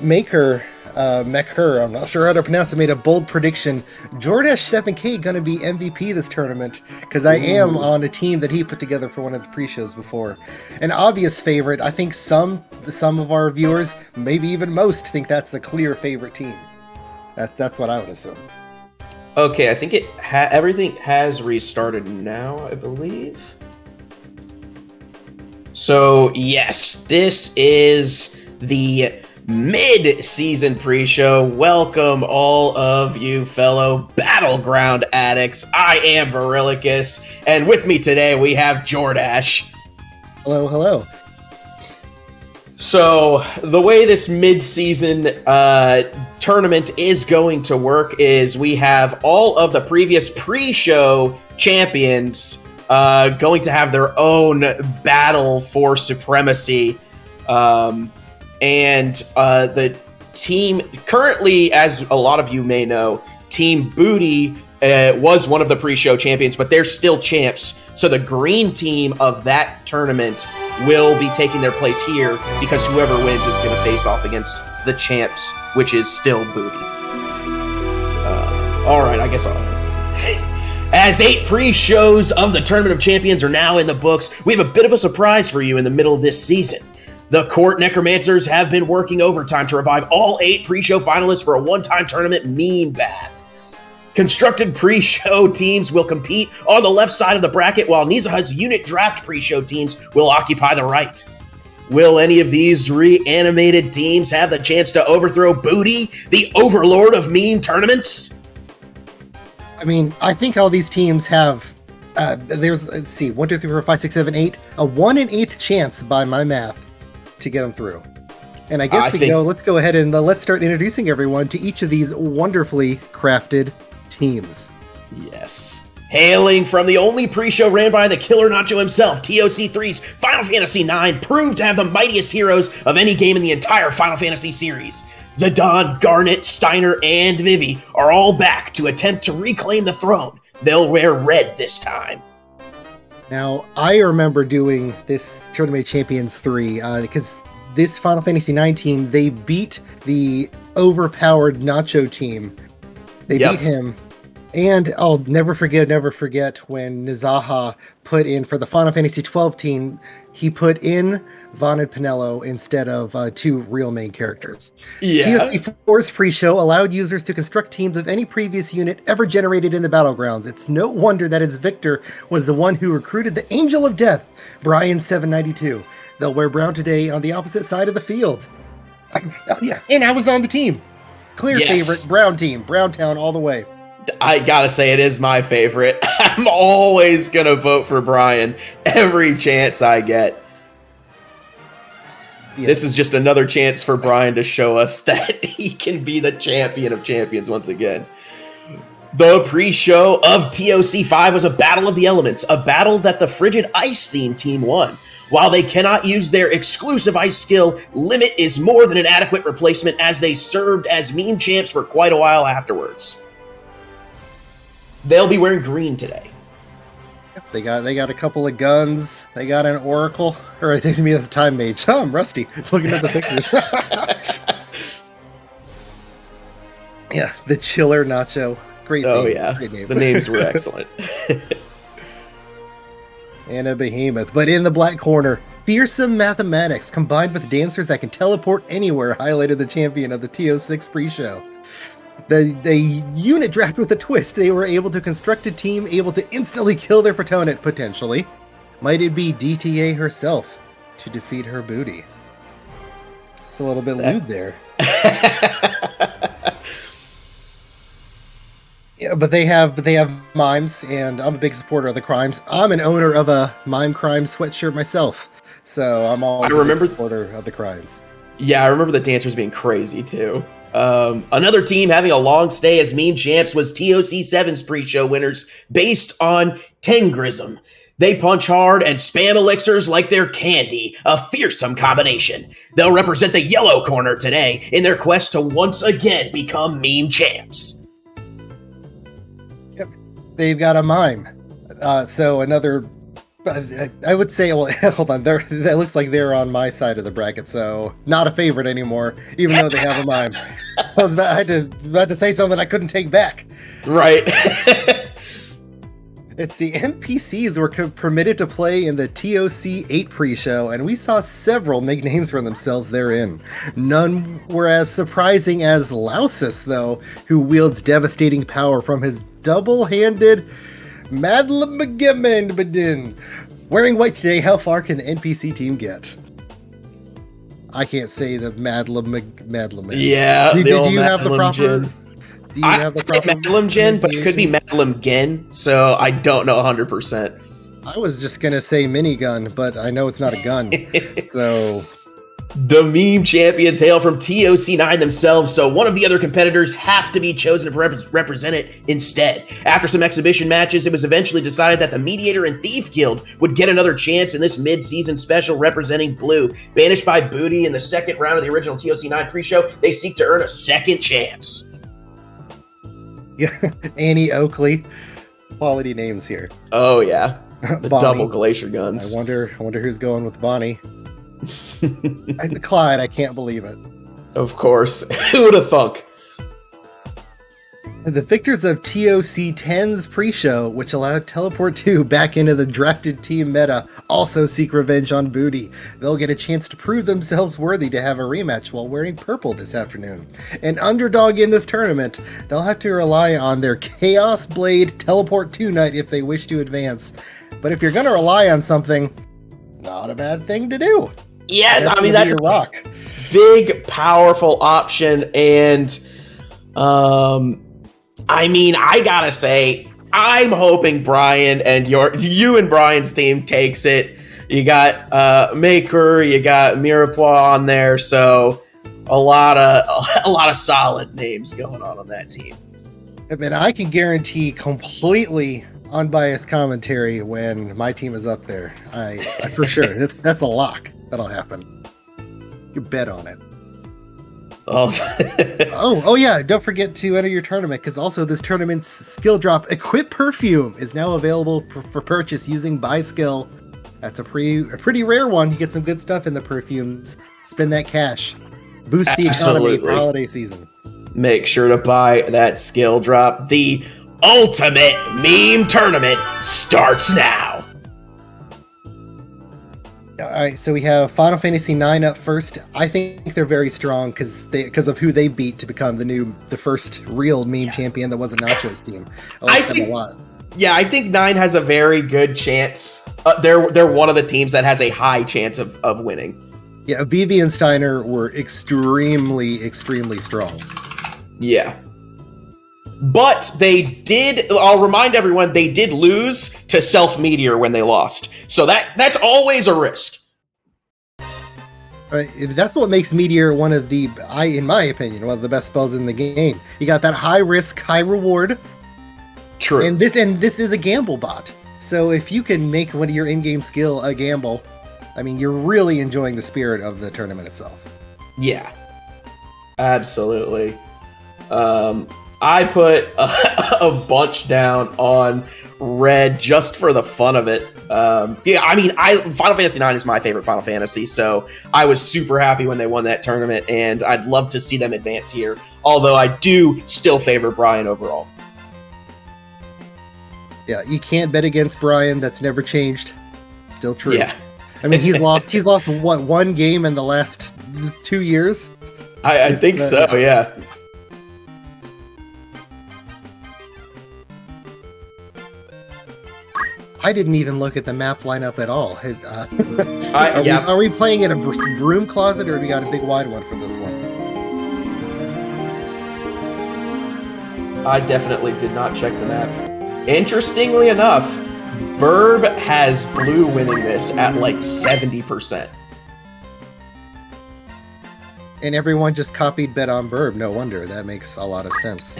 Mekker, I'm not sure how to pronounce it, made a bold prediction. Jordash 7K gonna be MVP this tournament, because I am on a team that he put together for one of the pre-shows before. An obvious favorite. I think some of our viewers, maybe even most, think that's a clear favorite team. That's what I would assume. Okay, I think everything has restarted now, I believe. So, yes, this is the mid-season pre-show. Welcome, all of you fellow Battleground addicts. I am Verilicus, and with me today we have Jordash. Hello, hello. So, the way this mid-season tournament is going to work is we have all of the previous pre-show champions going to have their own battle for supremacy. And the team, currently, as a lot of you may know, Team Booty was one of the pre-show champions, but they're still champs. So the green team of that tournament will be taking their place here because whoever wins is going to face off against the champs, which is still Booty. All right, I guess as 8 pre-shows of the Tournament of Champions are now in the books, we have a bit of a surprise for you in the middle of this season. The Court Necromancers have been working overtime to revive all 8 pre-show finalists for a one-time tournament meme bath. Constructed pre-show teams will compete on the left side of the bracket, while Nizah's unit draft pre-show teams will occupy the right. Will any of these reanimated teams have the chance to overthrow Booty, the overlord of meme tournaments? I mean, I think all these teams have, let's see, 1, 2, 3, 4, 5, 6, 7, 8, a 1 in 8th chance by my math to get them through. And I guess let's go ahead and let's start introducing everyone to each of these wonderfully crafted teams. Yes. Hailing from the only pre-show ran by the killer Nacho himself, TOC3's Final Fantasy IX proved to have the mightiest heroes of any game in the entire Final Fantasy series. Zidane, Garnet, Steiner, and Vivi are all back to attempt to reclaim the throne. They'll wear red this time. Now, I remember doing this Tournament of Champions 3 because this Final Fantasy IX team, they beat the overpowered Nacho team. They beat him. And I'll never forget when Nizaha put in, for the Final Fantasy 12 team, he put in Vaughn and Pinello instead of 2 real main characters. Yeah. TOC4's pre-show allowed users to construct teams of any previous unit ever generated in the Battlegrounds. It's no wonder that his Victor was the one who recruited the Angel of Death, Brian 792. They'll wear brown today on the opposite side of the field. And I was on the team. Clear favorite, brown team, Brown Town all the way. I gotta say, it is my favorite. I'm always gonna vote for Brian every chance I get. Yeah. This is just another chance for Brian to show us that he can be the champion of champions once again. The pre-show of TOC5 was a battle of the elements, a battle that the Frigid Ice theme team won. While they cannot use their exclusive ice skill, Limit is more than an adequate replacement, as they served as meme champs for quite a while afterwards. They'll be wearing green today. They got a couple of guns. They got an Oracle. Or it takes me as a Time Mage. Oh, I'm rusty. It's looking at the pictures. Yeah, the Chiller Nacho. Great name. Oh, yeah. Great name. The names were excellent. And a Behemoth. But in the black corner, fearsome mathematics combined with dancers that can teleport anywhere highlighted the champion of the TO6 pre-show. The unit drafted with a twist. They were able to construct a team able to instantly kill their opponent, potentially. Might it be DTA herself to defeat her Booty? It's a little bit lewd there. Yeah, but they have mimes, and I'm a big supporter of the crimes. I'm an owner of a mime crime sweatshirt myself, so I'm always a big supporter of the crimes. Yeah, I remember the dancers being crazy too. Another team having a long stay as meme champs was TOC7's pre-show winners, based on Tengrism. They punch hard and spam elixirs like they're candy, a fearsome combination. They'll represent the yellow corner today in their quest to once again become meme champs. Yep, they've got a mime. So another I would say, well, hold on. That looks like they're on my side of the bracket, so not a favorite anymore, even though they have a mime. I had about to say something I couldn't take back. Right. It's the NPCs were permitted to play in the TOC 8 pre-show, and we saw several make names for themselves therein. None were as surprising as Lausus, though, who wields devastating power from his double-handed Madlamagimandbadin. Wearing white today, how far can the NPC team get? I can't say the Madlam. Yeah, do you have the proper? Gin. Do you have the proper Madlam Gin, but it could be Madlam Gin, so I don't know 100%. I was just gonna say minigun, but I know it's not a gun, so. The meme champions hail from TOC9 themselves, so one of the other competitors have to be chosen to represent it instead. After some exhibition matches, it was eventually decided that the Mediator and Thief Guild would get another chance in this mid-season special representing Blue. Banished by Booty in the second round of the original TOC9 pre-show, they seek to earn a second chance. Yeah, Annie Oakley. Quality names here. Oh, yeah. The Bonnie. double glacier guns. I wonder who's going with Bonnie. Clyde, I can't believe it. Of course. Who would have thunk? The victors of TOC 10's pre-show, which allowed Teleport 2 back into the drafted team meta, also seek revenge on Booty. They'll get a chance to prove themselves worthy to have a rematch while wearing purple this afternoon. An underdog in this tournament, they'll have to rely on their Chaos Blade Teleport 2 night if they wish to advance. But if you're going to rely on something, not a bad thing to do. Yes, I mean, that's a rock. Big, powerful option, and I mean, I gotta say, I'm hoping Brian and you and Brian's team takes it. You got Maker, you got Mirepoix on there, so a lot of solid names going on that team. I mean, I can guarantee completely unbiased commentary when my team is up there. I for sure. That's a lock. That'll happen. You bet on it. Oh yeah, don't forget to enter your tournament, because also this tournament's skill drop Equip Perfume is now available for purchase using Buy Skill. That's a pretty rare one. You get some good stuff in the perfumes. Spend that cash. Boost the economy for holiday season. Make sure to buy that skill drop. The ultimate meme tournament starts now. All right, so we have Final Fantasy IX up first. I think they're very strong because of who they beat to become the first real meme champion that wasn't Nacho's team. I think them a lot. Yeah, I think 9 has a very good chance. They're one of the teams that has a high chance of winning. Yeah, BB and Steiner were extremely, extremely strong. Yeah. But they did, I'll remind everyone, they did lose to Self-Meteor when they lost. So that's always a risk. That's what makes Meteor in my opinion, one of the best spells in the game. You got that high risk, high reward. True. And this is a gamble bot. So if you can make one of your in-game skill a gamble, I mean, you're really enjoying the spirit of the tournament itself. Yeah. Absolutely. I put a bunch down on Red just for the fun of it. Yeah, I mean, Final Fantasy IX is my favorite Final Fantasy, so I was super happy when they won that tournament, and I'd love to see them advance here, although I do still favor Brian overall. Yeah, you can't bet against Brian. That's never changed. Still true. Yeah. I mean, he's lost what, one game in the last 2 years? I think so, yeah. I didn't even look at the map lineup at all. Are we playing in a broom closet, or do we got a big wide one for this one? I definitely did not check the map. Interestingly enough, Burb has Blue winning this at like 70%. And everyone just copied Bet on Burb. No wonder. That makes a lot of sense.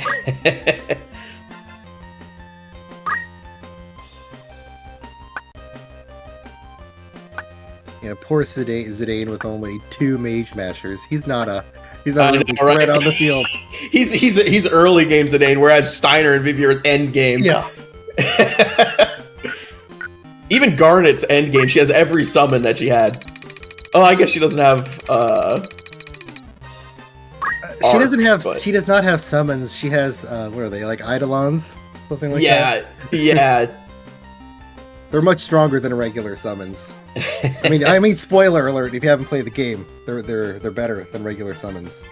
Yeah, poor Zidane with only 2 Mage Mashers. He's not a really threat on the field. he's early game Zidane, whereas Steiner and Vivi are end game. Yeah. Even Garnet's endgame, she has every summon that she had. Oh, I guess she doesn't have, She does not have summons. She has, what are they, like Eidolons? Something like that? Yeah. They're much stronger than regular summons. I mean, spoiler alert, if you haven't played the game, they're better than regular summons.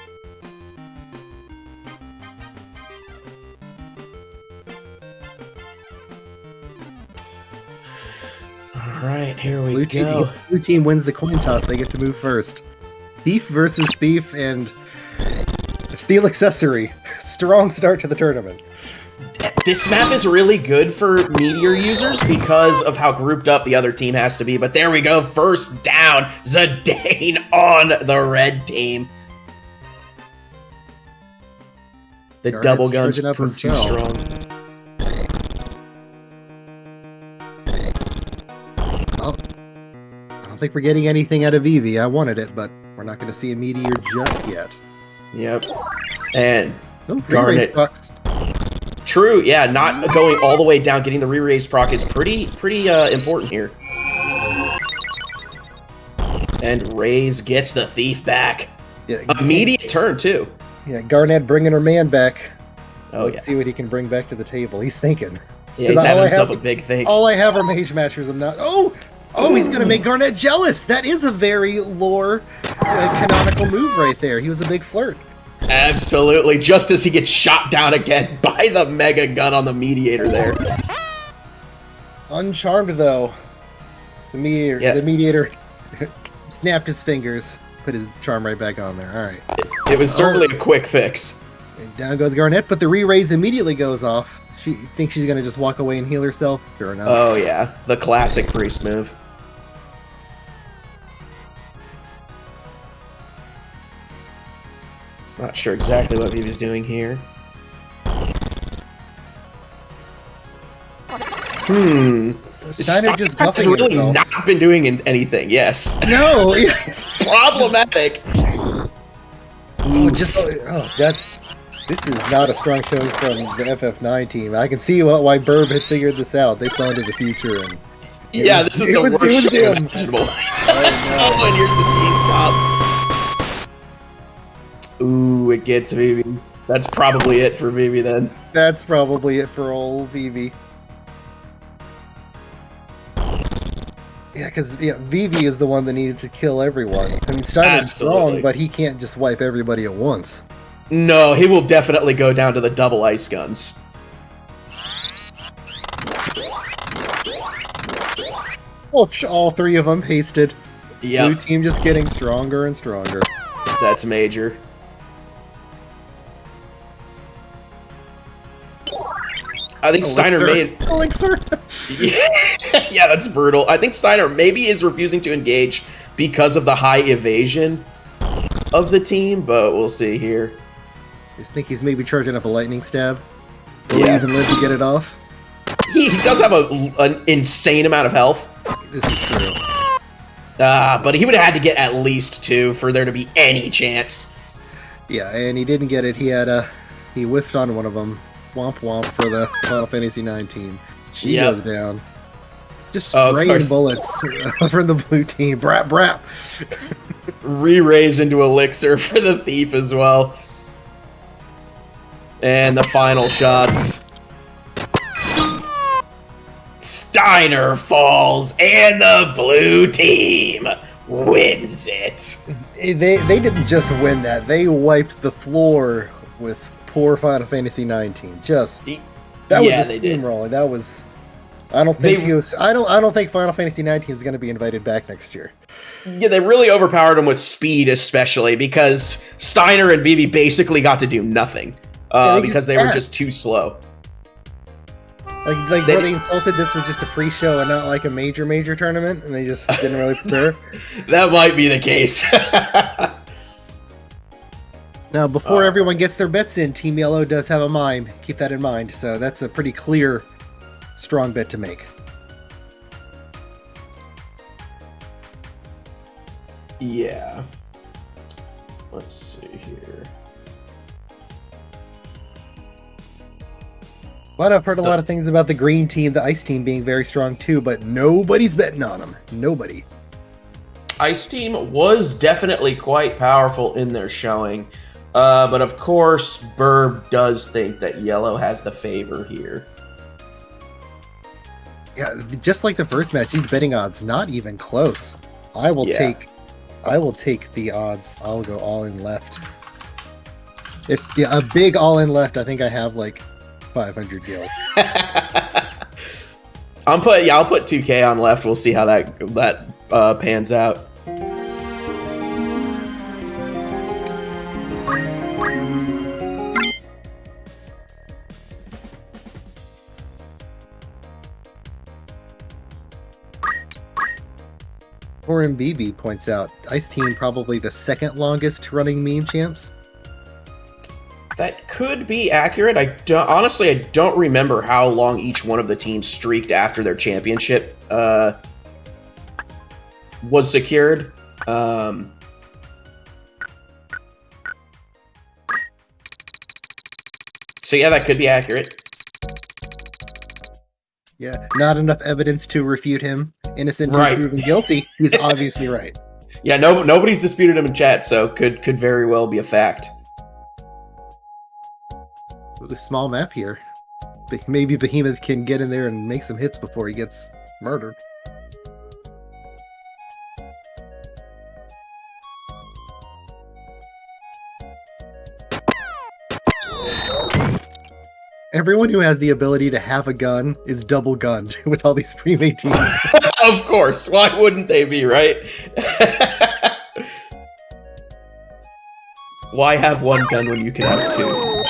Alright, here we go. Blue team wins the coin toss, they get to move first. Thief versus Thief and Steel Accessory. Strong start to the tournament. This map is really good for Meteor users because of how grouped up the other team has to be. But there we go, first down, Zidane on the red team. The double guns proved too strong. Oh, I don't think we're getting anything out of Vivi. I wanted it, but we're not going to see a Meteor just yet. Yep. And Garnet. True, yeah, not going all the way down, getting the re-raise proc is pretty important here. And Raze gets the Thief back. Yeah, immediate turn, too. Yeah, Garnet bringing her man back. Oh, Let's see what he can bring back to the table. He's thinking. Yeah, he's having himself a big think. All I have are Mage Matchers. I'm not... Oh, he's going to make Garnet jealous. That is a very lore canonical move right there. He was a big flirt. Absolutely, just as he gets shot down again by the mega gun on the Mediator there. Uncharmed, though. The Mediator snapped his fingers, put his charm right back on there. All right. It was certainly a quick fix. And down goes Garnet, but the re-raise immediately goes off. She thinks she's going to just walk away and heal herself. Sure enough. Oh, yeah. The classic priest move. Not sure exactly what Vivi's doing here. Steiner has really not been doing anything, yes. No! Problematic! This is not a strong showing from the FF9 team. I can see why Burb had figured this out. They saw into the future and... this is the worst show imaginable. Oh, and here's the G-stop. Ooh, it gets Vivi. That's probably it for Vivi then. That's probably it for old Vivi. Yeah, because Vivi is the one that needed to kill everyone. I mean, Steiner's strong, but he can't just wipe everybody at once. No, he will definitely go down to the double ice guns. Oh, all three of them pasted. Yep. Blue team just getting stronger and stronger. That's major. I think Steiner made... Elixir! Yeah, that's brutal. I think Steiner maybe is refusing to engage because of the high evasion of the team, but we'll see here. I think he's maybe charging up a lightning stab. Will he even live to get it off? He does have an insane amount of health. This is true. But he would have had to get at least 2 for there to be any chance. Yeah, and he didn't get it. He whiffed on one of them. Womp womp for the Final Fantasy IX team. She goes down. Just spraying bullets from the blue team. Brap, brap. Re-raise into Elixir for the Thief as well. And the final shots. Steiner falls, and the blue team wins it. They didn't just win that. They wiped the floor with poor Final Fantasy IX team. That was a steamroller. That was. I don't think I don't think Final Fantasy IX team is going to be invited back next year. Yeah, they really overpowered him with speed, especially because Steiner and Vivi basically got to do nothing because they were just too slow. Like where they insulted this was just a pre-show and not like a major tournament, and they just didn't really prepare. That might be the case. Now, before everyone gets their bets in, Team Yellow does have a mime. Keep that in mind. So that's a pretty clear, strong bet to make. Yeah. Let's see here. But I've heard a lot of things about the green team, the ice team being very strong too, but nobody's betting on them. Nobody. Ice team was definitely quite powerful in their showing. But of course, Burb does think that yellow has the favor here. Yeah, just like the first match, these betting odds not even close. I will take the odds. I'll go all in left. If a big all in left, I think I have like 500 gil. I'll put 2K on left. We'll see how that pans out. Or MBB points out, Ice Team probably the second longest running meme champs. That could be accurate. Honestly, I don't remember how long each one of the teams streaked after their championship was secured. So yeah, that could be accurate. Yeah, not enough evidence to refute him. Innocent Right. until proven guilty. He's obviously right. Yeah, nobody's disputed him in chat, so could very well be a fact. A small map here. Maybe Behemoth can get in there and make some hits before he gets murdered. Everyone who has the ability to have a gun is double gunned with all these pre-made teams. Of course, why wouldn't they be, right? Why have one gun when you can have two?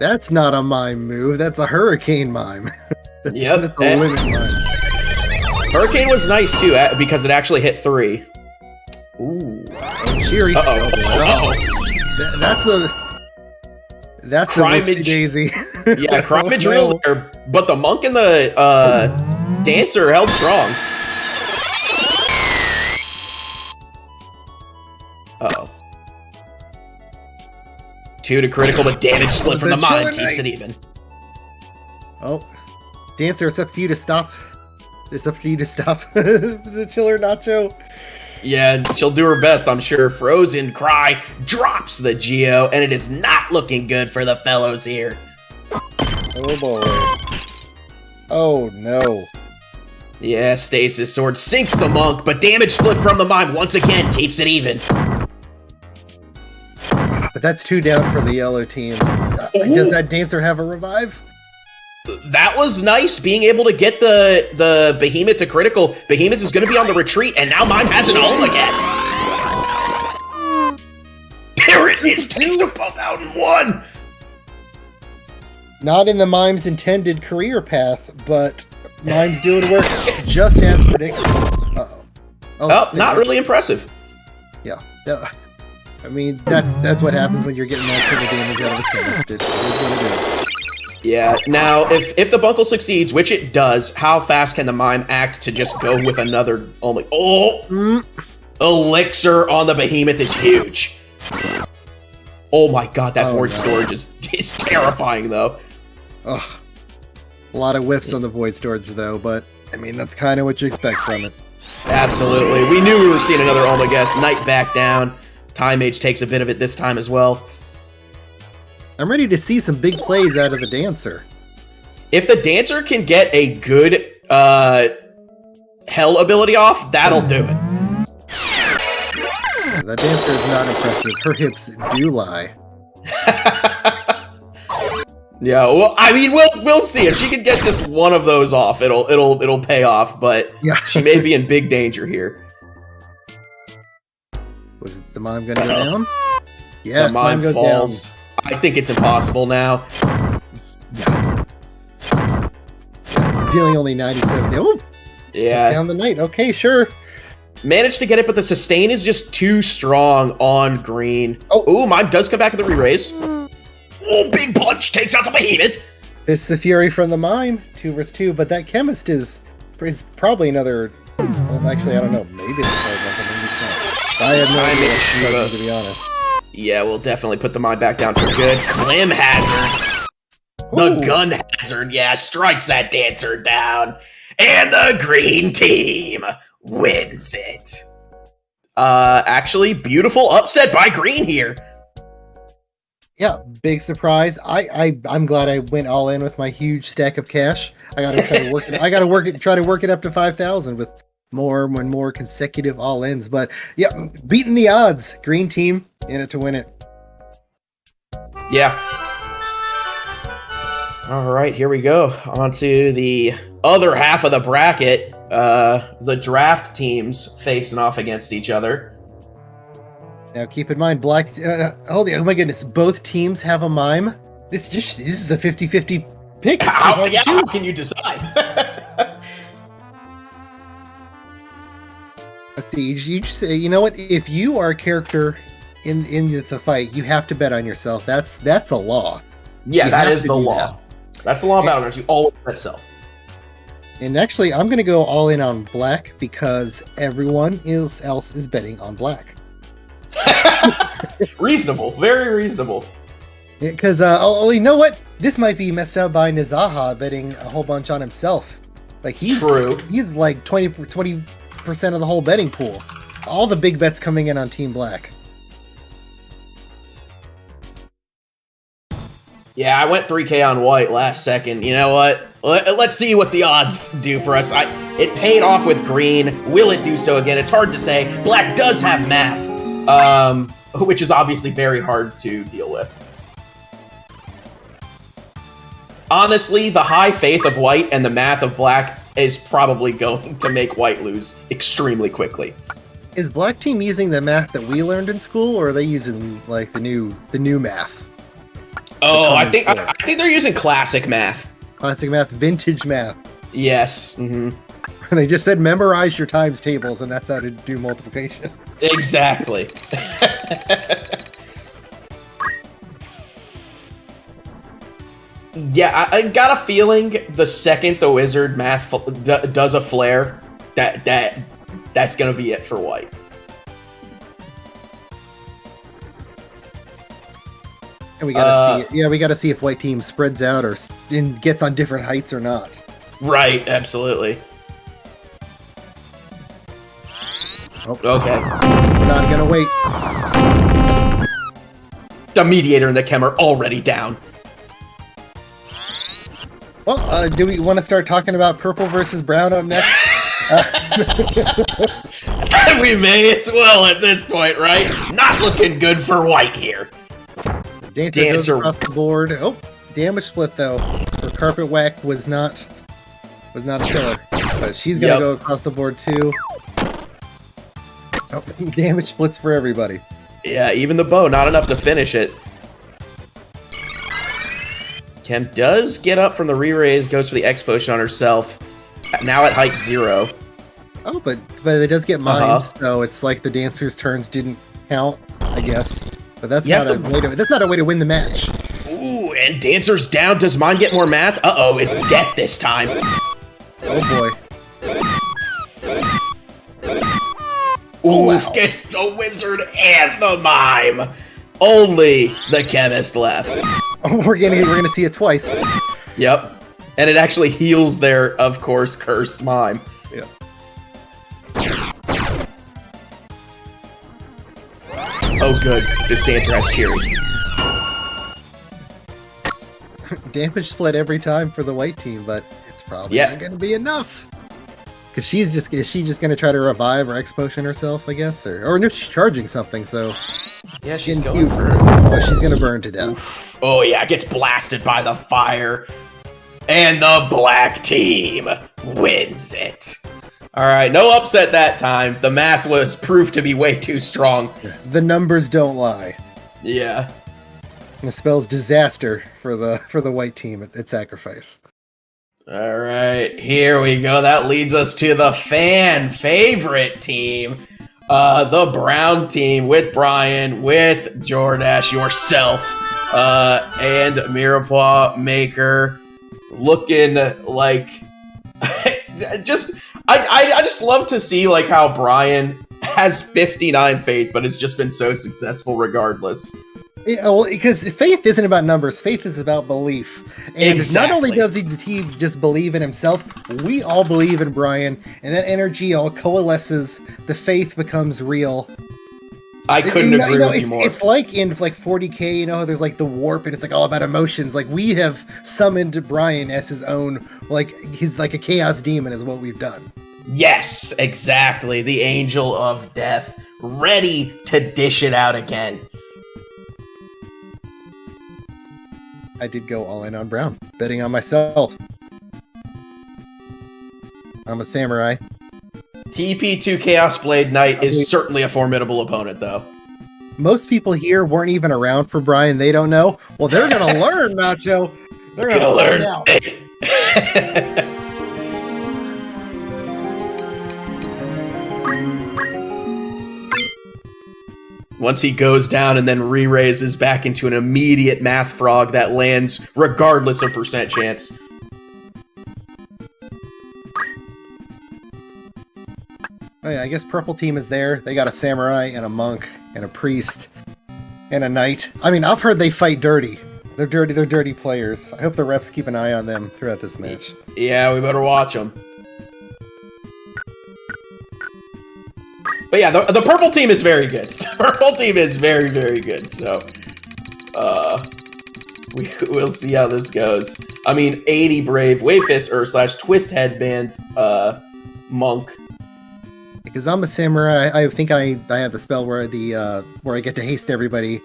That's not a mime move, that's a hurricane mime. Yep. That's a limit mime. Hurricane was nice too, because it actually hit 3. Ooh. Cheery. Uh-oh. That's Crimage. a whoopsie daisy. Yeah, Crimage real there, but the monk and the dancer held strong. Uh-oh. 2 to critical, but damage split from the mine keeps it even. Oh, dancer, it's up to you to stop. It's up to you to stop the Chiller Nacho. Yeah, she'll do her best, I'm sure. Frozen Cry drops the Geo, and it is not looking good for the fellows here. Oh boy. Oh no. Yeah, Stasis Sword sinks the monk, but damage split from the mime once again keeps it even. But that's 2 down for the yellow team. Does that dancer have a revive? That was nice, being able to get the Behemoth to critical. Behemoth is going to be on the retreat, and now Mime has an Olmagest. There it is, takes them both out in 1. Not in the Mime's intended career path, but Mime's doing work just as predicted. Uh-oh. Oh, not really impressive. Yeah. I mean, that's what happens when you're getting that kind of damage out of a chemist. It is what it is. Yeah, now, if the Bunkle succeeds, which it does, how fast can the Mime act to just go with another... Elixir on the Behemoth is huge. Oh my god, that Void Storage is terrifying, though. Ugh. A lot of whiffs on the Void Storage, though, but, I mean, that's kind of what you expect from it. Absolutely. We knew we were seeing another Olmagest. Knight back down. Time Mage takes a bit of it this time as well. I'm ready to see some big plays out of the dancer. If the dancer can get a good Hell ability off, that'll do it. That dancer is not impressive. Her hips do lie. Yeah, well, I mean, we'll see. If she can get just one of those off, it'll pay off. But yeah. She may be in big danger here. Was the Mime gonna go down? Yes, the Mime goes falls. down. I think it's impossible now. Yeah. Dealing only 97. Oh, yeah. Down the Knight. Okay, sure. Managed to get it, but the sustain is just too strong on green. Oh, ooh, Mime does come back with the re-raise. Oh, big punch takes out the Behemoth. It's the Fury from the Mime, 2 vs 2, but that Chemist is probably another. Well, actually, I don't know. Maybe it's maybe it's not. I have no idea, to be honest. Yeah, we'll definitely put the Mime back down for good. Glim Hazard. The gun hazard, strikes that dancer down. And the green team wins it. Actually, beautiful upset by green here. Yeah, big surprise. I'm glad I went all in with my huge stack of cash. I gotta try to work it. Try to work it up to 5,000 with more consecutive all ins. But yeah, beating the odds. Green team in it to win it. Yeah. All right, here we go. On to the other half of the bracket. The draft teams facing off against each other. Now, keep in mind, oh my goodness, both teams have a mime. This is a 50-50 pick. How can you decide? Let's see. You just say, you know what? If you are a character in the fight, you have to bet on yourself. That's a law. Yeah, that is the law. That's the law of Battlegrounds. You always bet self. And actually, I'm going to go all in on black because everyone else is betting on black. Reasonable, very reasonable. Because you know what? This might be messed up by Nizaha betting a whole bunch on himself. Like he's like 20% of the whole betting pool. All the big bets coming in on Team Black. Yeah, I went 3K on white last second. You know what? Let's see what the odds do for us. It paid off with green. Will it do so again? It's hard to say. Black does have math, which is obviously very hard to deal with. Honestly, the high faith of white and the math of black is probably going to make white lose extremely quickly. Is black team using the math that we learned in school, or are they using like the new math? Oh, I think they're using classic math. Classic math, vintage math. Yes. Mm-hmm. And they just said memorize your times tables, and that's how to do multiplication. Exactly. Yeah, I got a feeling the second the wizard math does a flare, that's gonna be it for white. And we gotta see it. Yeah, we gotta see if white team spreads out or gets on different heights or not. Right, absolutely. Oh. Okay. Not gonna wait. The mediator and the chem are already down. Well, do we want to start talking about purple versus brown up next? We may as well at this point, right? Not looking good for white here. Dancer goes across the board. Oh, damage split though. Her carpet whack was not a killer, but she's gonna go across the board too. Oh, damage splits for everybody. Yeah, even the bow, not enough to finish it. Chem does get up from the re-raise, goes for the X potion on herself. Now at height 0. Oh, but it does get mined, so it's like the dancer's turns didn't count, I guess. But that's not a way to win the match. Ooh, and dancer's down. Does mine get more math? Uh-oh, it's death this time. Oh boy. Ooh, wow. Gets the wizard and the mime. Only the chemist left. Oh, we're gonna see it twice. Yep. And it actually heals their, of course, cursed mime. Yeah. Oh good, this dancer has cheery. Damage split every time for the white team, but it's probably not gonna be enough. Cause is she just gonna try to revive or X potion herself, I guess? Or no, she's charging something, so yeah, she's going for it. She's gonna burn to death. Oof. Oh yeah, gets blasted by the fire. And the black team wins it. Alright, no upset that time. The math was proved to be way too strong. The numbers don't lie. Yeah. And it spells disaster for the white team at sacrifice. Alright, here we go. That leads us to the fan favorite team. The brown team with Brian, with Jordash, yourself, and Mirapaw Maker. Looking like I just love to see like how Brian has 59 faith, but it's just been so successful regardless. Yeah, well, because faith isn't about numbers. Faith is about belief. And not only does he just believe in himself, we all believe in Brian, and that energy all coalesces. The faith becomes real. I couldn't agree with you more. It's like in like 40K, you know, there's like the warp, and it's like all about emotions. Like we have summoned Brian as his own, like he's like a chaos demon, is what we've done. Yes, exactly. The angel of death, ready to dish it out again. I did go all in on Brown, betting on myself. I'm a samurai. TP2 Chaos Blade Knight is certainly a formidable opponent, though. Most people here weren't even around for Brian. They don't know. Well, they're going to learn, Nacho. They're going to learn now. Once he goes down and then re-raises back into an immediate math frog that lands regardless of percent chance. Oh yeah, I guess purple team is there. They got a samurai and a monk and a priest and a knight. I mean, I've heard they fight dirty. They're dirty players. I hope the refs keep an eye on them throughout this match. Yeah, we better watch them. But yeah, the purple team is very good. The purple team is very, very good. So, we'll see how this goes. I mean, 80 Brave, Wave Fist, or / Twist Headband, Monk. Because I'm a samurai, I think I have the spell where where I get to haste everybody.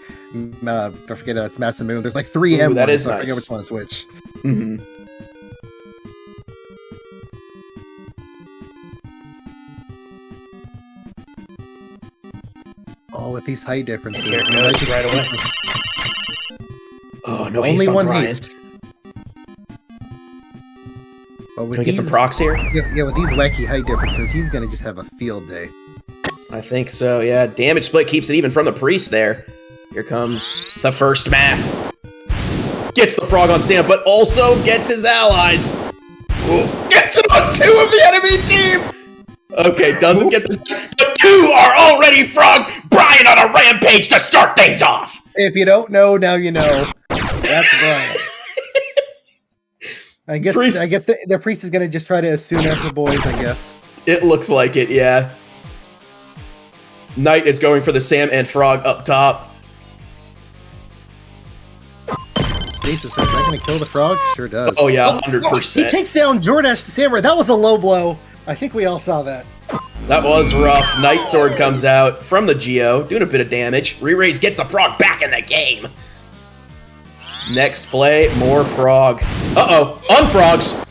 I forget that's Massive Moon. There's like 3 M1s, that is so nice. I forget which one is which. Mm-hmm. Oh, with these height differences. Here it goes right away. Oh, no haste only on one Brian. haste. But with Can we get some procs here? Yeah, with these wacky height differences, he's gonna just have a field day. I think so, yeah. Damage split keeps it even from the priest there. Here comes the first math. Gets the frog on Sam, but also gets his allies. Ooh, gets it on 2 of the enemy team! Okay, doesn't get the 2 are already frog Brian on a rampage to start things off! If you don't know, now you know. That's Brian. I guess the priest is gonna just try to assume after boys, I guess. It looks like it, yeah. Knight is going for the Sam and Frog up top. Jesus, is that gonna kill the frog? Sure does. Oh yeah, 100%. He takes down Jordash the Samurai. That was a low blow. I think we all saw that. That was rough. Night Sword comes out from the Geo, doing a bit of damage. Re-Raise gets the frog back in the game. Next play, more frog. Uh-oh, unfrogs.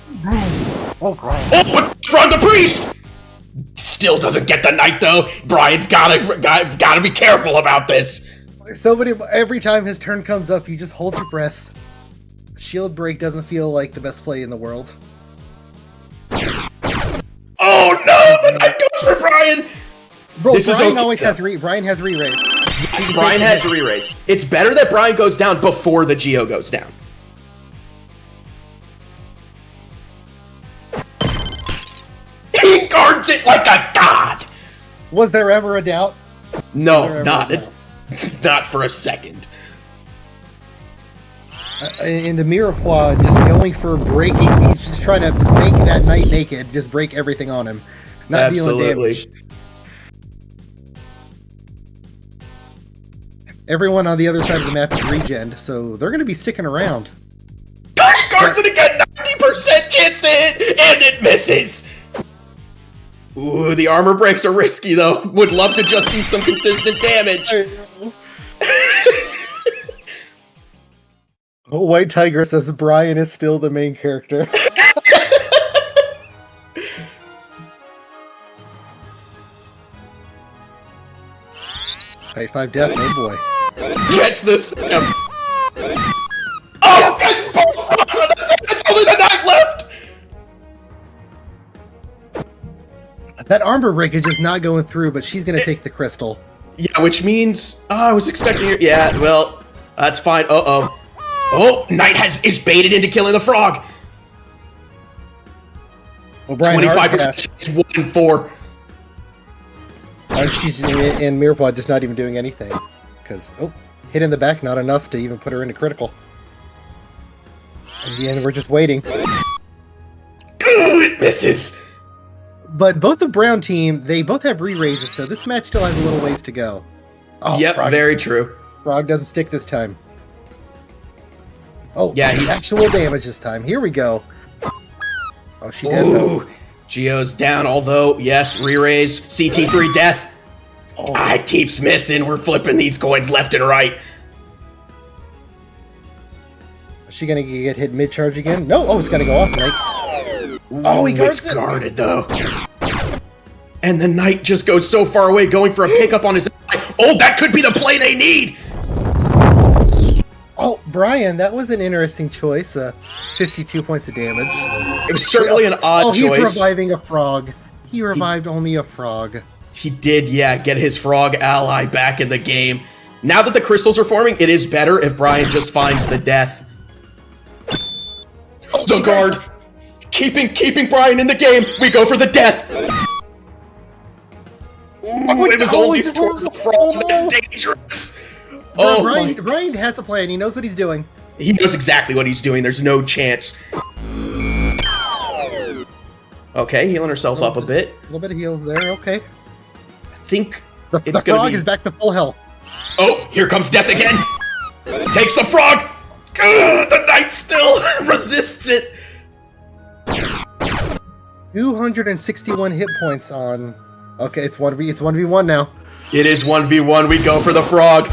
Oh, God. Oh, but frog the priest! Still doesn't get the knight though. Brian's gotta be careful about this. Every time his turn comes up, you just hold your breath. Shield break doesn't feel like the best play in the world. Oh no, the knight goes for Brian! Bro, Brian has re-raise. Yes, Brian has re-raise. It's better that Brian goes down before the Geo goes down. He guards it like a god! Was there ever a doubt? No, not for a second. And the Mirepoix just going for breaking, he's just trying to make that knight naked, just break everything on him. Not dealing damage. Everyone on the other side of the map is regen, so they're going to be sticking around. He guards it again, 90% chance to hit, and it misses! Ooh, the armor breaks are risky though. Would love to just see some consistent damage. White Tiger says Brian is still the main character. Type 5 death, oh boy. Gets this. Oh, gets both frogs on the same. It's only the knight left. That armor break is just not going through, but she's gonna take the crystal. Yeah, which means I was expecting her. Yeah, well, that's fine. Uh-oh. Oh, Knight is baited into killing the frog. Well, Brian 25%. It's 1 in 4. And Mirepoix just not even doing anything. Because, hit in the back, not enough to even put her into critical. In the end, we're just waiting. It misses! But both the brown team, they both have re-raises, so this match still has a little ways to go. Oh, yep, Frog, very true. Frog doesn't stick this time. Oh, yeah, he's actual damage this time. Here we go. Oh, she did though. Geo's down, although, yes, re-raise, CT3 death. Oh. It keeps missing. We're flipping these coins left and right. Is she gonna get hit mid-charge again? No, oh, it's gonna go off, Knight. Oh, he guards it. Guarded, though. And the Knight just goes so far away, going for a pickup on his ally. Oh, that could be the play they need! Oh, Brian, that was an interesting choice. 52 points of damage. It was certainly an odd choice. Oh, he's reviving a frog. He revived only a frog. He did, yeah, get his frog ally back in the game. Now that the crystals are forming, it is better if Brian just finds the death. Oh, the guard! Keeping Brian in the game! We go for the death! Ooh, it was only towards the frog. That's dangerous! Oh, Brian has a plan. He knows what he's doing. He knows exactly what he's doing. There's no chance. Okay, healing herself up a bit. A little bit of heals there. Okay. I think the frog is back to full health. Oh, here comes death again. Takes the frog. The Knight still resists it. 261 hit points on. Okay, it's 1v1 now. It is 1v1. We go for the frog.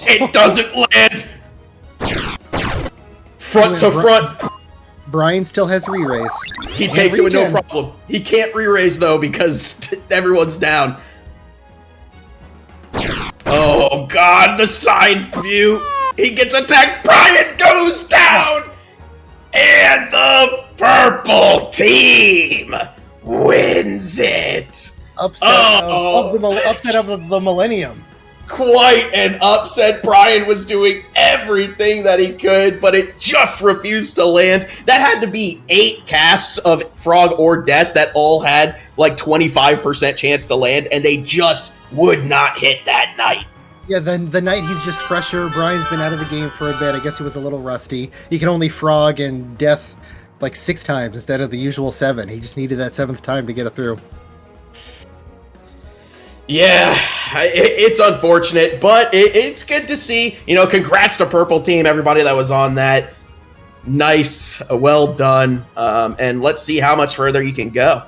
It doesn't land! Front to front. Brian still has re-raise. He takes it with no problem. He can't re-raise, though, because everyone's down. Oh, God, the side view. He gets attacked. Brian goes down! And the purple team wins it. Upset of the millennium. Quite an upset. Brian was doing everything that he could, but it just refused to land. That had to be 8 casts of Frog or Death that all had like 25% chance to land, and they just would not hit that Knight. Yeah, then the Knight, he's just fresher. Brian's been out of the game for a bit. I guess he was a little rusty. He can only Frog and Death like 6 times instead of the usual 7. He just needed that 7th time to get it through. Yeah, it's unfortunate, but it's good to see. You know, congrats to Purple Team, everybody that was on that. Nice, well done, and let's see how much further you can go.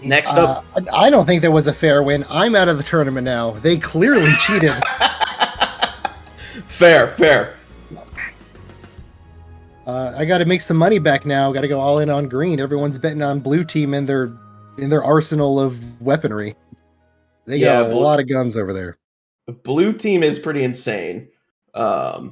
Next up. I don't think there was a fair win. I'm out of the tournament now. They clearly cheated. Fair. I got to make some money back now. Got to go all in on green. Everyone's betting on blue team and their arsenal of weaponry. They got a lot of guns over there. Blue team is pretty insane. I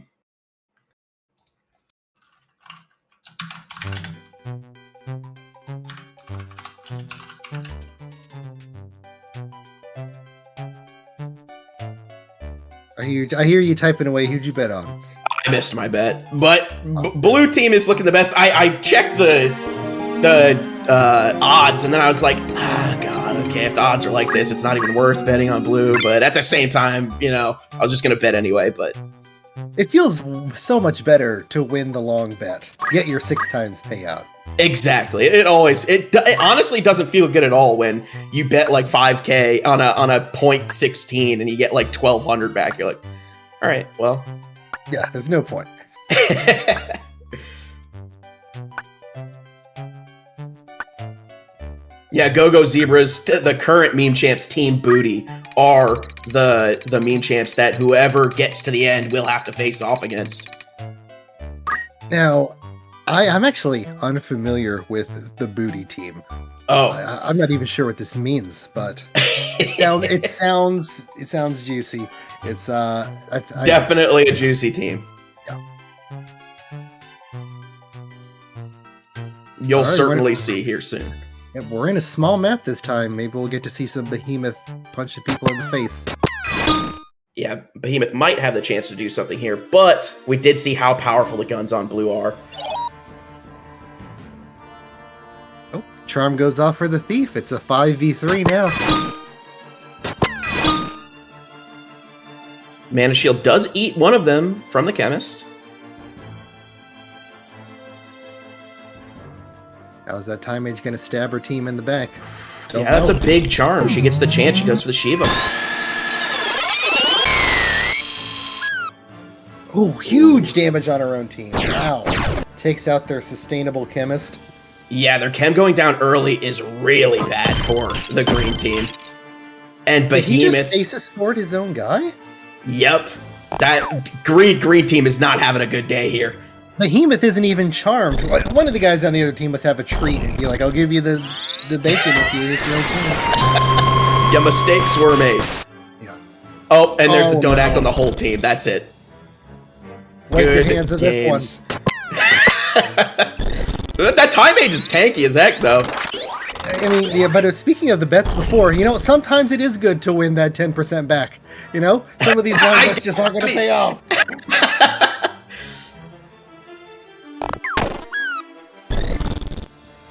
hear you typing away. Who'd you bet on? I missed my bet, but blue team is looking the best. I checked the odds, and then I was like, God. Okay, if the odds are like this, it's not even worth betting on blue, but at the same time, you know, I was just going to bet anyway, but... It feels so much better to win the long bet. Get your 6 times payout. Exactly. It honestly doesn't feel good at all when you bet like 5K on a 0.16 and you get like 1,200 back. You're like, all right, well... Yeah, there's no point. Yeah, Go-Go Zebras, the current meme champs, Team Booty, are the meme champs that whoever gets to the end will have to face off against. Now, I'm actually unfamiliar with the Booty team. Oh, I'm not even sure what this means, but it sounds juicy. It's definitely a juicy team. Yeah. You'll certainly see here soon. Yeah, we're in a small map this time. Maybe we'll get to see some Behemoth punch people in the face. Yeah, Behemoth might have the chance to do something here, but we did see how powerful the guns on blue are. Oh, Charm goes off for the Thief. It's a 5v3 now. Mana Shield does eat one of them from the Chemist. How's that Time Mage going to stab her team in the back? Yeah, that's a big charm. She gets the chance. She goes for the Shiva. Oh, huge damage on her own team. Wow. Takes out their sustainable Chemist. Yeah, their Chem going down early is really bad for the green team. And Behemoth... Did he just stasis stored his own guy? Yep. That green team is not having a good day here. Behemoth isn't even charmed. One of the guys on the other team must have a treat and be like, I'll give you the bacon if you Yeah, mistakes were made. Yeah. Oh, and there's the don't act on the whole team. That's it. Wipe your hands of this one. That Time Mage is tanky as heck, though. I mean, yeah, but speaking of the bets before, sometimes it is good to win that 10% back. Some of these long bets just aren't going to pay off.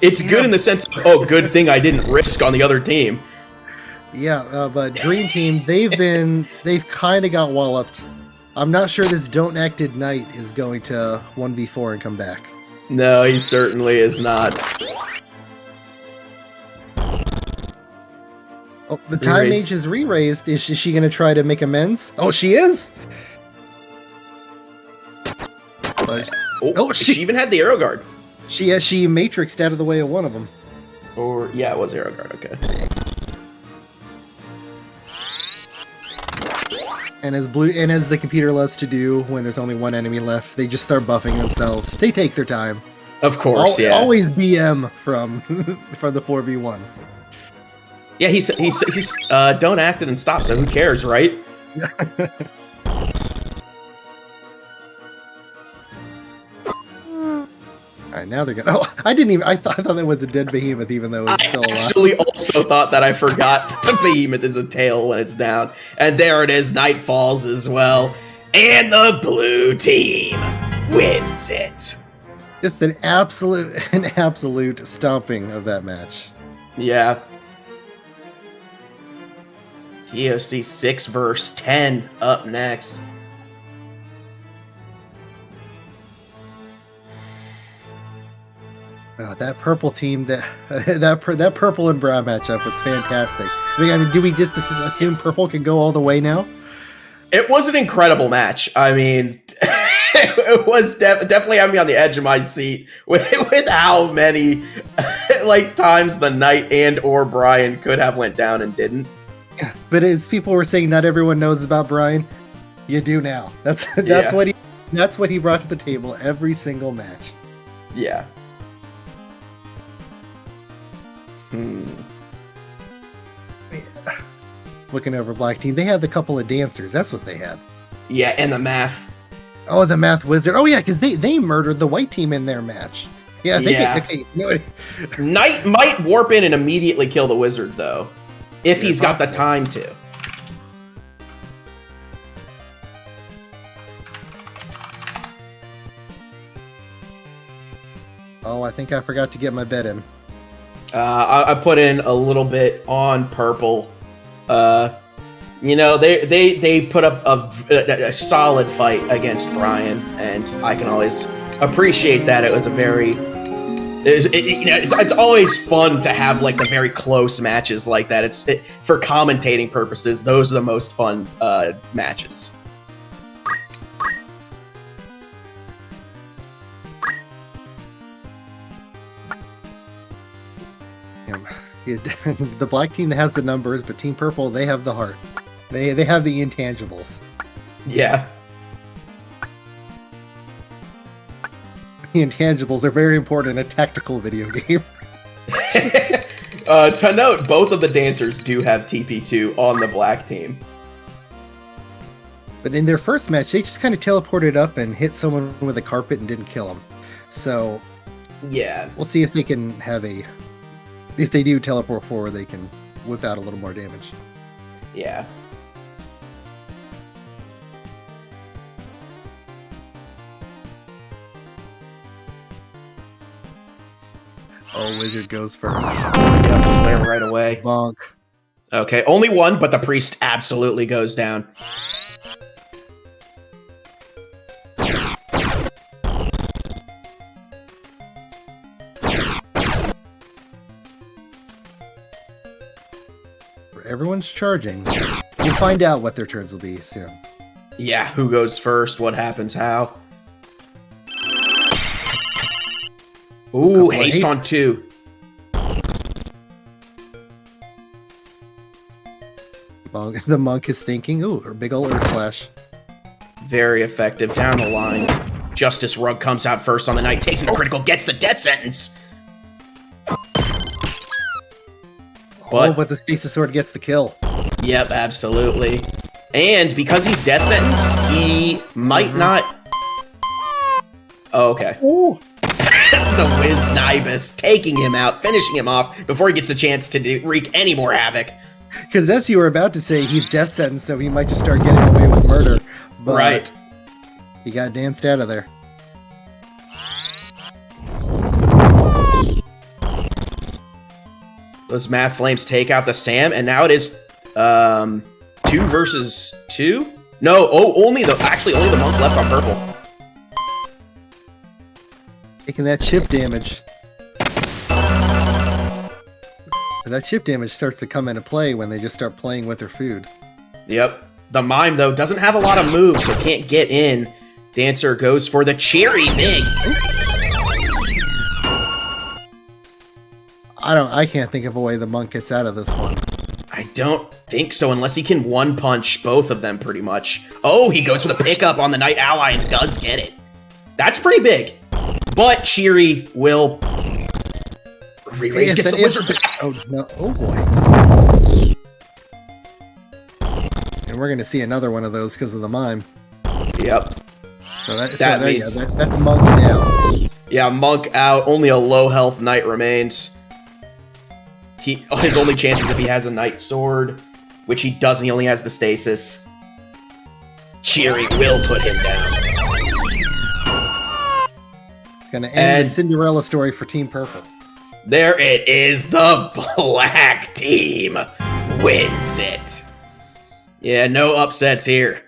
It's good in the sense of, good thing I didn't risk on the other team. Yeah, but green team, they've kind of got walloped. I'm not sure this Don't Acted Knight is going to 1v4 and come back. No, he certainly is not. Oh, the Time Mage is re-raised. Is she going to try to make amends? Oh, she is? But, she even had the Arrow Guard. She matrixed out of the way of one of them. Or, yeah, it was Arrow Guard, okay. And as the computer loves to do when there's only one enemy left, they just start buffing themselves. They take their time. Of course, yeah. Always BM from the 4v1. Yeah, he's don't act it and stop, so who cares, right? Alright, now they're gonna... Oh, I thought that was a dead Behemoth, even though it's still alive. I actually also thought that. I forgot the Behemoth is a tail when it's down. And there it is, Night falls as well. And the blue team wins it. Just an absolute stomping of that match. Yeah. GOC 6 versus 10 up next. Oh, that purple team, that purple and brown matchup was fantastic. I mean, do we just assume purple can go all the way now? It was an incredible match. I mean, it was definitely had me on the edge of my seat with how many times the Knight and or Brian could have went down and didn't. But as people were saying, not everyone knows about Brian. You do now. That's what he brought to the table every single match. Yeah. Looking over Black Team, they had the couple of dancers. That's what they had. Yeah, and the math. Oh, the math wizard. Oh, yeah, because they murdered the white team in their match. Yeah, Knight might warp in and immediately kill the wizard, though, if he's got the time to. Oh, I think I forgot to get my bet in. I put in a little bit on purple. They put up a solid fight against Brian, and I can always appreciate that. It was a very, it's always fun to have the very close matches like that. For commentating purposes, those are the most fun matches. The black team has the numbers, but Team Purple, they have the heart. They have the intangibles. Yeah. The intangibles are very important in a tactical video game. To note, both of the dancers do have TP2 on the black team. But in their first match, they just kind of teleported up and hit someone with a carpet and didn't kill them. So, yeah. We'll see if they can have if they do teleport forward, they can whip out a little more damage. Yeah. Oh, Wizard goes first. Yep, right away. Bonk. Okay, only one, but the priest absolutely goes down. everyone's charging. We'll find out what their turns will be soon. Yeah, who goes first? What happens? How? Ooh, haste on 2. The monk is thinking, ooh, a big ol' Earth Slash. Very effective down the line. Justice Rug comes out first on the night, takes him to critical, gets the death sentence. But the Stasis Sword gets the kill. Yep, absolutely. And because he's death sentenced, he might not... Oh, okay. Ooh. The Wiz Nibus taking him out, finishing him off before he gets a chance to wreak any more havoc. Because as you were about to say, he's death sentenced, so he might just start getting away with murder. But right. He got danced out of there. Those Math Flames take out the Sam, and now it is 2 versus 2? No, only the monk left on purple. Taking that chip damage. That chip damage starts to come into play when they just start playing with their food. Yep. The Mime, though, doesn't have a lot of moves, so can't get in. Dancer goes for the Cherry Big. I can't think of a way the monk gets out of this one. I don't think so, unless he can one-punch both of them, pretty much. Oh, he goes for the pickup on the Knight Ally and does get it. That's pretty big. But Cheery will... Re-raise gets the wizard back. Oh, no. Oh, boy. And we're going to see another one of those because of the Mime. Yep. So that's Monk out. Yeah, Monk out. Only a low-health Knight remains. His only chance is if he has a Knight Sword, which he doesn't. He only has the Stasis. Cheery will put him down. It's going to end the Cinderella story for Team Purple. There it is. The black team wins it. Yeah, no upsets here.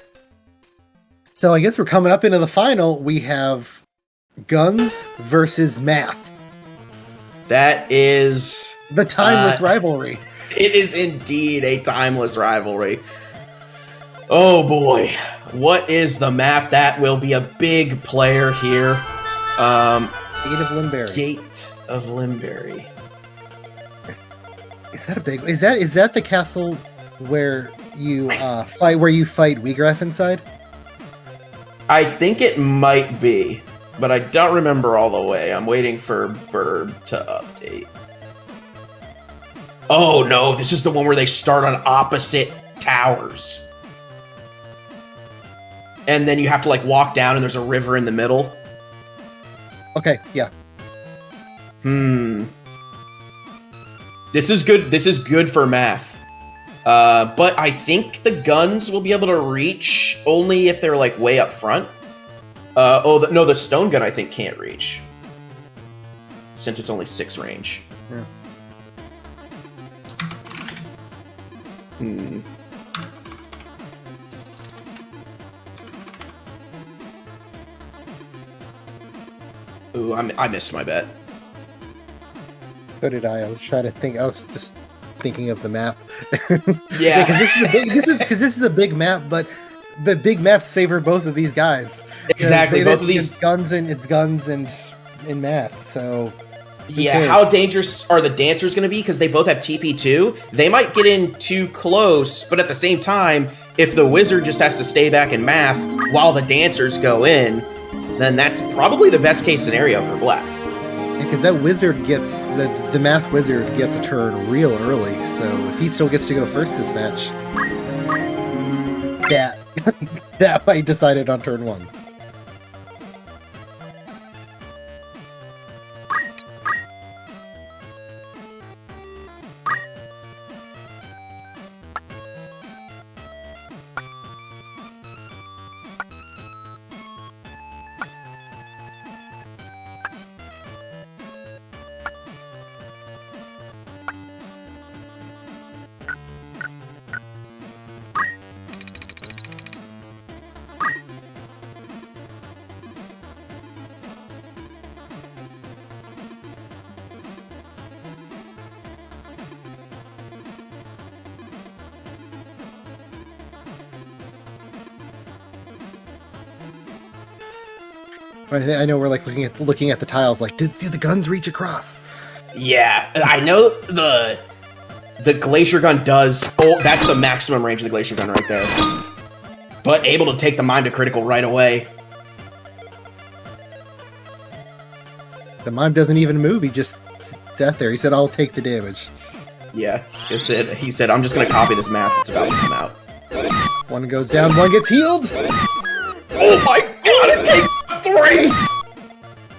So I guess we're coming up into the final. We have Guns versus Math. That is... the timeless rivalry. It is indeed a timeless rivalry. Oh boy. What is the map? That will be a big player here. Gate of Limberry. Gate of Limberry. Is that a big... Is that the castle where you fight Wheatgraph inside? I think it might be, but I don't remember all the way. I'm waiting for Bird to update. Oh no, this is the one where they start on opposite towers. And then you have to like walk down and there's a river in the middle. Okay, yeah. This is good. This is good for Math. But I think the guns will be able to reach only if they're like way up front. No, the stone gun I think can't reach. Since it's only 6 range. Yeah. Ooh, I missed my bet. So did I. I was trying to think. I was just thinking of the map. Yeah, because this is a big map, but big maps favor both of these guys. Exactly, both of these guns and Math. So yeah, how dangerous are the dancers going to be? Because they both have TP2. They might get in too close, but at the same time, if the wizard just has to stay back in Math while the dancers go in, then that's probably the best case scenario for Black. Because that wizard gets the Math wizard gets a turn real early, so if he still gets to go first this match, that might decide it on turn 1. I know we're like looking at the tiles. Like, do the guns reach across? Yeah, I know the glacier gun does. Oh, that's the maximum range of the glacier gun right there. But able to take the mime to critical right away. The mime doesn't even move. He just sat there. He said, "I'll take the damage." Yeah, he said, "I'm just gonna copy this math that's about to come out." One goes down. One gets healed. Oh my god! It takes 3.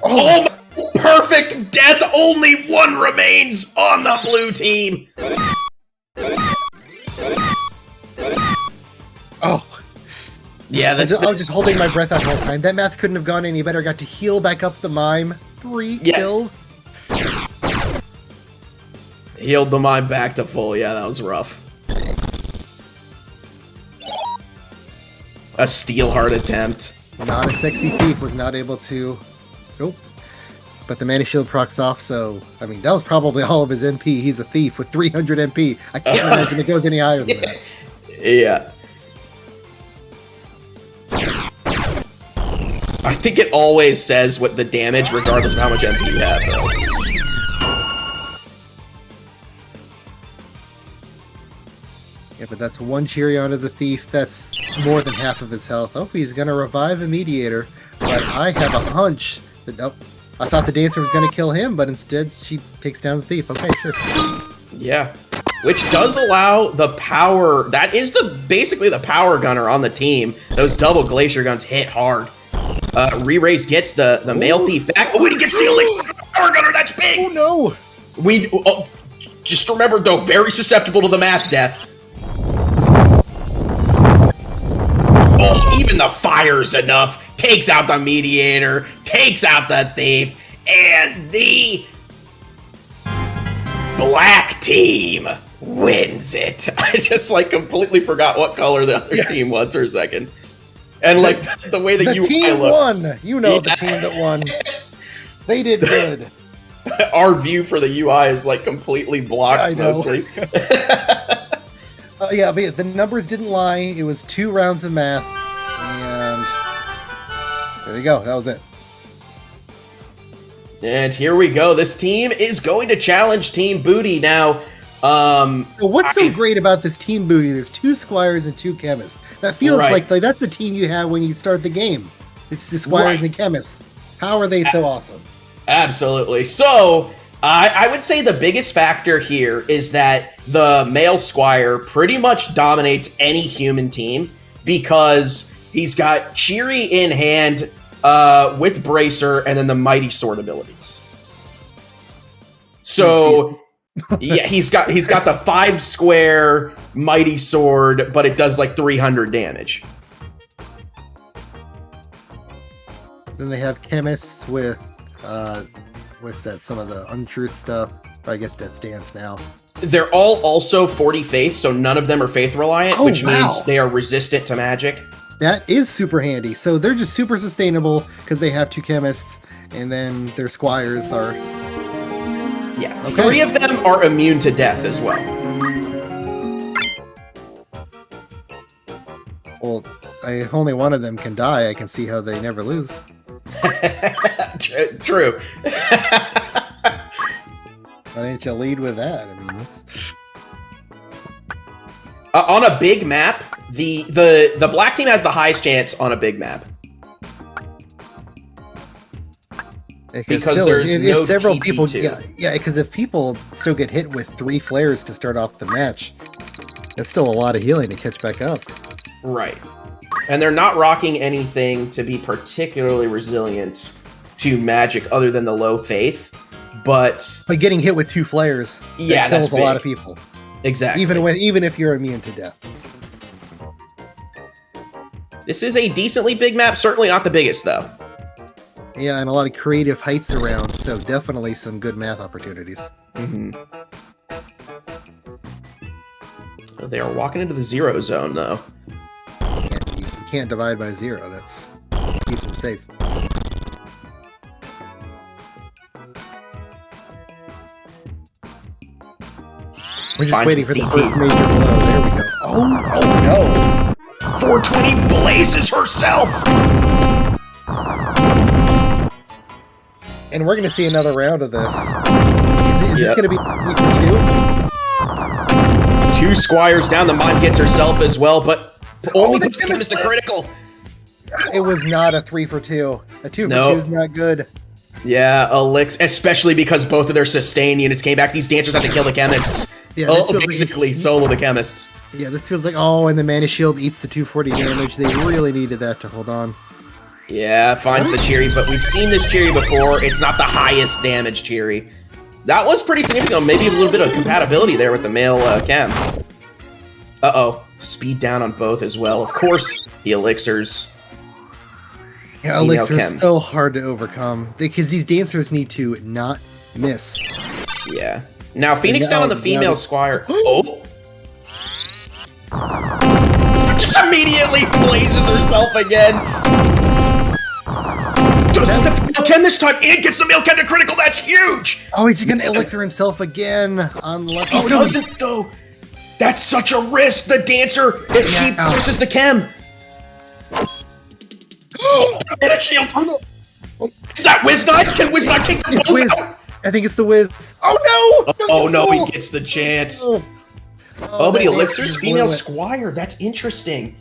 Oh my, perfect death! Only 1 remains on the blue team. Oh. Yeah, I was just holding my breath that whole time. That math couldn't have gone any better. Got to heal back up the mime. 3 kills. Healed the mime back to full. Yeah, that was rough. A steel heart attempt. Not a sexy thief was not able to. Nope. But the mana shield procs off, so I mean that was probably all of his MP. He's a thief with 300 MP. I can't imagine it goes any higher than that. Yeah. I think it always says what the damage, regardless of how much MP you have, though. Yeah, but that's 1 Cheerion of the Thief. That's more than half of his health. Oh, he's gonna revive a Mediator. But I have a hunch that... Oh, I thought the Dancer was gonna kill him, but instead she takes down the Thief. Okay, sure. Yeah. Which does allow the power... That is basically the power gunner on the team. Those double Glacier guns hit hard. Re-Raise gets the male thief back. Oh, and he gets the elixir power gunner. That's big. Oh no! Just remember though, very susceptible to the math death. Oh, even the fire's enough. Takes out the Mediator. Takes out the thief, and the black team wins it. I just completely forgot what color the other team was for a second. And the way the UI team looks. won. You know the team that won. They did good. Our view for the UI is completely blocked mostly. Yeah, but the numbers didn't lie. It was 2 rounds of math, and there you go. That was it. And here we go. This team is going to challenge Team Booty now. So what's so great about this Team Booty? There's 2 Squires and 2 Chemists. That feels like that's the team you have when you start the game. It's the Squires and Chemists. How are they so awesome? Absolutely. So, I would say the biggest factor here is that the male Squire pretty much dominates any human team because he's got Cheery in hand with Bracer and then the Mighty Sword abilities. So... yeah, he's got the 5 square Mighty Sword, but it does 300 damage. Then they have Chemists with what's that? Some of the Untruth stuff. I guess Death's Dance now. They're all also 40 faith, so none of them are faith reliant, which means they are resistant to magic. That is super handy. So they're just super sustainable because they have 2 Chemists, and then their Squires are. Yeah, 3 of them are immune to death as well. Well, if only one of them can die, I can see how they never lose. True. Why didn't you lead with that? I mean, that's... on a big map, the black team has the highest chance on a big map. Because still, there's if no several TP2. people, yeah, because if people still get hit with 3 flares to start off the match, that's still a lot of healing to catch back up. Right. And they're not rocking anything to be particularly resilient to magic other than the low faith, but getting hit with 2 flares, that kills a lot of people. Exactly. Even if you're immune to death. This is a decently big map, certainly not the biggest though. Yeah, and a lot of creative heights around, so definitely some good math opportunities. Mm-hmm. So they are walking into the 0 zone, though. You can't divide by 0. That's keeps them safe. We're just waiting for the first major blow. There we go. Oh no! 420 blazes herself! And we're going to see another round of this. Is this going to be 3 for 2? 2 Squires down. The Mime gets herself as well, but only puts the chemist to critical. It was not a 3 for 2. A 2 for 2 is not good. Yeah, Elixir, especially because both of their sustain units came back. These dancers have to kill the chemists. Yeah, basically solo the chemists. Yeah, this feels like, and the Mana Shield eats the 240 damage. They really needed that to hold on. Yeah, finds the Cheery, but we've seen this Cheery before. It's not the highest damage Cheery. That was pretty significant. Maybe a little bit of compatibility there with the male chem. Uh-oh. Speed down on both as well. Of course, the Elixirs. Yeah, Elixir's so hard to overcome. Because these dancers need to not miss. Yeah. Now, Phoenix down on the female Squire. Oh! Just immediately blazes herself again. Does the female chem this time and gets the male chem to critical. That's huge. Oh, he's gonna elixir himself again. Unlucky. Oh, does it though? That's such a risk. The dancer, if she forces the chem. And a shield. Is that Wiz Knight? Can Wiz Knight take the both out? I think it's the Wiz. Oh no! No, he gets the chance. But he elixirs female Squire. That's interesting.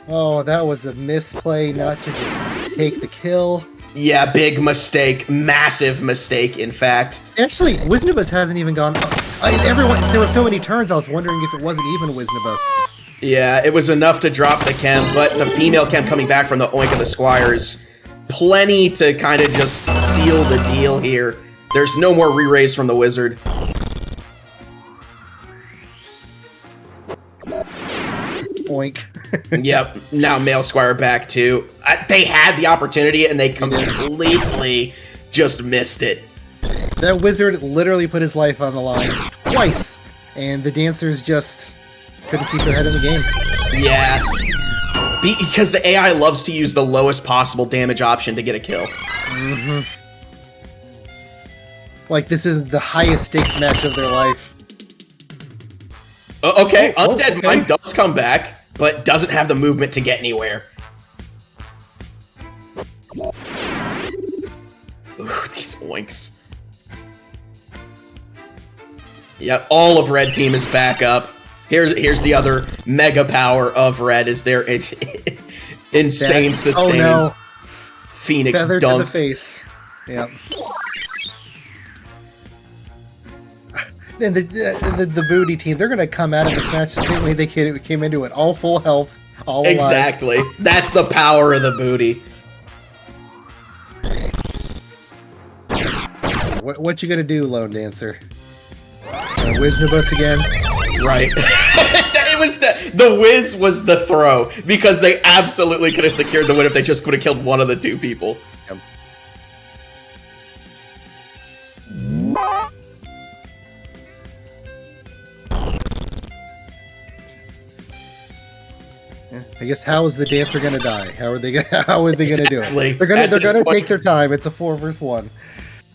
Oh, that was a misplay not to just take the kill. Yeah, big mistake. Massive mistake, in fact. Actually, Wiznibus hasn't even gone... there were so many turns, I was wondering if it wasn't even Wiznibus. Yeah, it was enough to drop the chem, but the female chem coming back from the oink of the Squires. Plenty to kind of just seal the deal here. There's no more re-raise from the Wizard. Oink. Yep, now male Squire back too. They had the opportunity and they completely just missed it. That Wizard literally put his life on the line twice, and the dancers just couldn't keep their head in the game. Yeah, because the AI loves to use the lowest possible damage option to get a kill. Mm-hmm. Like, this is the highest stakes match of their life. Okay, Undead Mime does come back, but doesn't have the movement to get anywhere. Ooh, these oinks. Yep, all of Red Team is back up. Here's the other mega power of Red. Is there? It's insane sustain. Oh no! Phoenix feather dunked. to the face. Yep. And the booty team, they're gonna come out of this match the same way they came into it, all full health, all alive. Exactly. That's the power of the booty. What you gonna do, Lone Dancer? Wiznibus again? Right. It was the Wiz was the throw, because they absolutely could have secured the win if they just would have killed one of the two people. Yep. I guess how is the dancer gonna die? How are they gonna do it? They're gonna take their time. It's a 4 versus 1.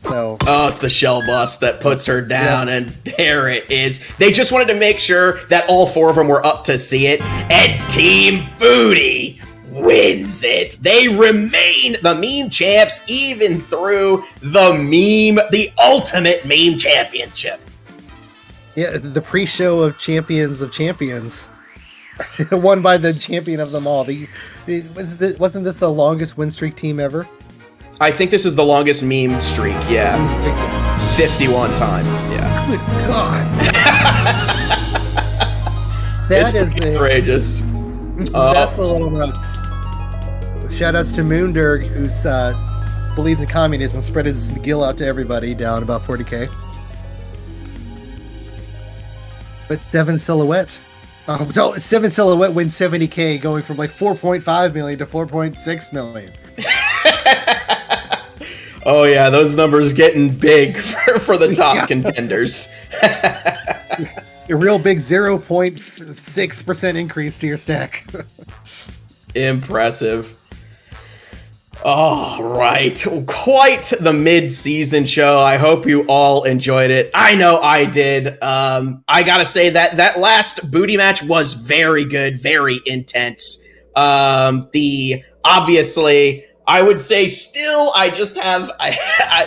So it's the shell bust that puts her down, and there it is. They just wanted to make sure that all 4 of them were up to see it, and Team Booty wins it. They remain the meme champs even through the ultimate meme championship. Yeah, the pre-show of champions, won by the champion of them all. Wasn't this the longest win streak team ever? I think this is the longest meme streak, yeah. 51 time, yeah. Good God. That is outrageous. That's a little nuts. Shoutouts to Moonderg, who's believes in communism, spread his gill out to everybody, down about 40k. But 7 Silhouette. 7 Silhouette wins 70k, going from like 4.5 million to 4.6 million. Oh yeah, those numbers getting big for the top contenders. A real big 0.6% increase to your stack. Impressive. All right, quite the mid-season show. I hope you all enjoyed it. I know I did. I gotta say that last booty match was very good, very intense. Obviously, I would say still, I just have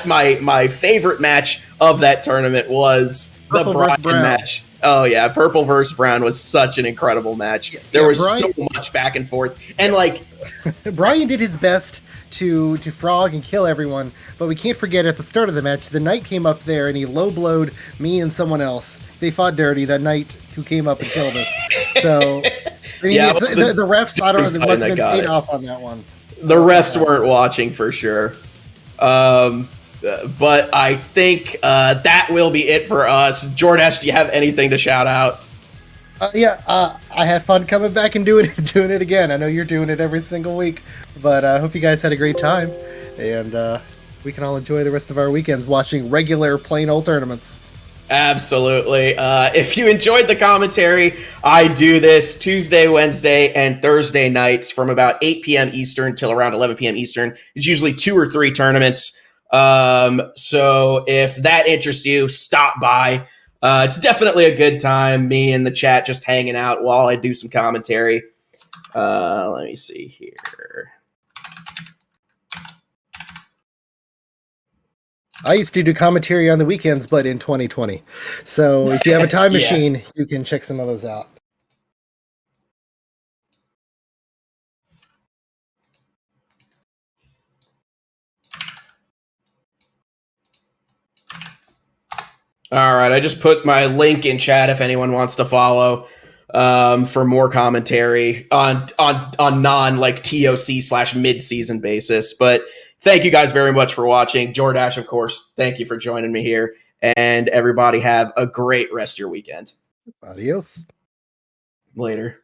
my favorite match of that tournament was Purple the versus Brian Brown. match. Oh yeah, Purple versus Brown was such an incredible match. There was Brian, so much back and forth, and like Brian did his best to frog and kill everyone, but we can't forget at the start of the match, the Knight came up there and he low blowed me and someone else. They fought dirty. That Knight who came up and killed us. So I mean, Yeah, the refs, I don't know, there must have been paid it. off on that one. The refs weren't watching for sure. But I think that will be it for us. Jordash, do you have anything to shout out? I had fun coming back and doing it again. I know you're doing it every single week, but I hope you guys had a great time, and we can all enjoy the rest of our weekends watching regular plain old tournaments. Absolutely. If you enjoyed the commentary, I do this Tuesday, Wednesday, and Thursday nights from about 8 p.m. Eastern till around 11 p.m. Eastern. It's usually 2 or 3 tournaments. So if that interests you, stop by. It's definitely a good time. Me and the chat just hanging out while I do some commentary. Let me see here. I used to do commentary on the weekends, but in 2020. So if you have a time machine, you can check some of those out. All right, I just put my link in chat if anyone wants to follow for more commentary on non like TOC / mid-season basis. But thank you guys very much for watching. Jordash, of course, thank you for joining me here. And everybody have a great rest of your weekend. Adios. Later.